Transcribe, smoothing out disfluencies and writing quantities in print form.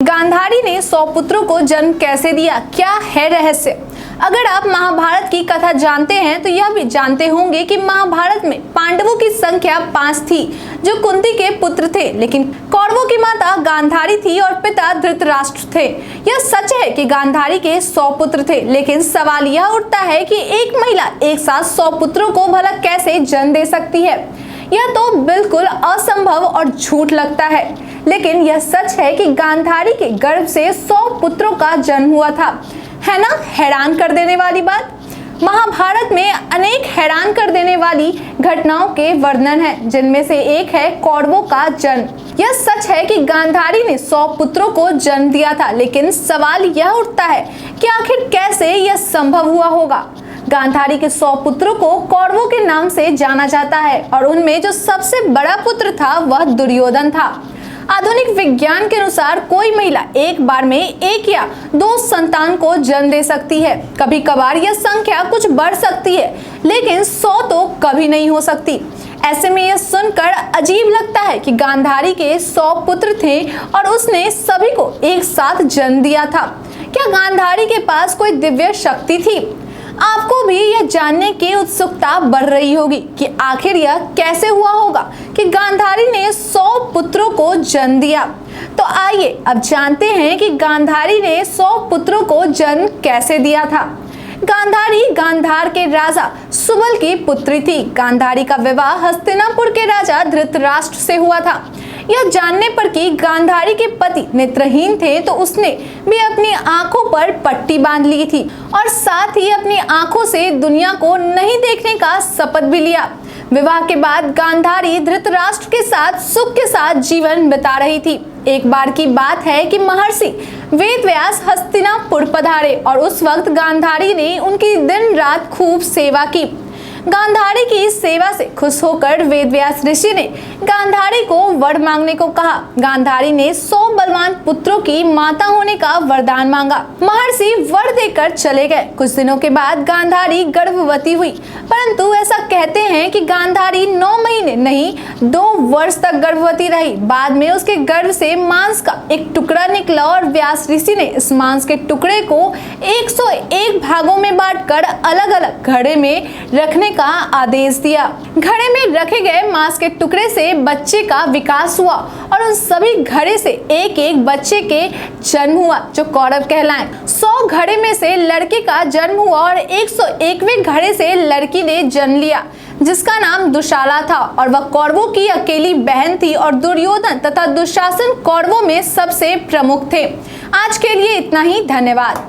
गांधारी ने 100 पुत्रों को जन्म कैसे दिया, क्या है रहस्य? अगर आप महाभारत की कथा जानते हैं तो यह भी जानते होंगे कि महाभारत में पांडवों की संख्या 5 थी जो कुंती के पुत्र थे, लेकिन कौरवों की माता गांधारी थी और पिता धृतराष्ट्र थे। यह सच है कि गांधारी के 100 पुत्र थे, लेकिन सवाल यह उठता है कि एक महिला एक साथ 100 पुत्रों को भला कैसे जन्म दे सकती है? यह तो बिल्कुल असंभव और झूठ लगता है, लेकिन यह सच है कि गांधारी के गर्भ से 100 पुत्रों का जन्म हुआ था। है ना हैरान कर देने वाली बात? महाभारत में अनेक हैरान कर देने वाली घटनाओं के वर्णन है, जिनमें से एक है कौरवों का जन्म। यह सच है कि गांधारी ने 100 पुत्रों को जन्म दिया था, लेकिन सवाल यह उठता है कि आखिर कैसे यह संभव हुआ होगा। गांधारी के 100 पुत्रों को कौरवों के नाम से जाना जाता है और उनमें जो सबसे बड़ा पुत्र था वह दुर्योधन था। आधुनिक विज्ञान के अनुसार कोई महिला एक बार में 1 या 2 संतान को जन्म दे सकती है। कभी कभार यह संख्या कुछ बढ़ सकती है, लेकिन 100 तो कभी नहीं हो सकती। ऐसे में यह सुनकर अजीब लगता है कि गांधारी के 100 पुत्र थे और उसने सभी को एक साथ जन्म दिया था। क्या गांधारी के पास कोई दिव्य शक्ति थी? आपको भी यह जानने की उत्सुकता बढ़ रही होगी कि आखिर यह कैसे हुआ होगा कि गांधारी ने 100 पुत्रों को जन्म दिया। तो आइए अब जानते हैं कि गांधारी ने 100 पुत्रों को जन्म कैसे दिया था। गांधारी गांधार के राजा सुबल की पुत्री थी। गांधारी का विवाह हस्तिनापुर के राजा धृतराष्ट्र से हुआ था। यह जानने पर कि गांधारी के पति नेत्रहीन थे तो उसने भी अपनी आंखों पर पट्टी बांध ली थी और साथ ही अपनी आंखों से दुनिया को नहीं देखने का शपथ भी लिया। विवाह के बाद गांधारी धृतराष्ट्र के साथ सुख के साथ जीवन बिता रही थी। एक बार की बात है कि महर्षि वेदव्यास हस्तिनापुर पधारे और उस वक्त गांधारी ने उनकी दिन रात खूब सेवा की। गांधारी की इस सेवा से खुश होकर वेदव्यास ऋषि ने गांधारी को वर मांगने को कहा। गांधारी ने 100 बलवान पुत्रों की माता होने का वरदान मांगा। महर्षि वर देकर चले गए। कुछ दिनों के बाद गांधारी गर्भवती हुई, परंतु ऐसा कहते हैं कि गांधारी 9 महीने नहीं 2 वर्ष तक गर्भवती रही। बाद में उसके गर्भ से मांस का एक टुकड़ा निकला और व्यास ऋषि ने इस मांस के टुकड़े को 101 भागों में बांटकर अलग अलग घड़े में रखने का आदेश दिया। घड़े में रखे गए मांस के टुकड़े से बच्चे का विकास हुआ और उन सभी घड़े से एक एक बच्चे के जन्म हुआ जो कौरव कहलाए। 100 घड़े में से लड़के का जन्म हुआ और 101वें घड़े से लड़की ने जन्म लिया, जिसका नाम दुशाला था और वह कौरवों की अकेली बहन थी और दुर्योधन तथा दुशासन कौरवों में सबसे प्रमुख थे। आज के लिए इतना ही, धन्यवाद।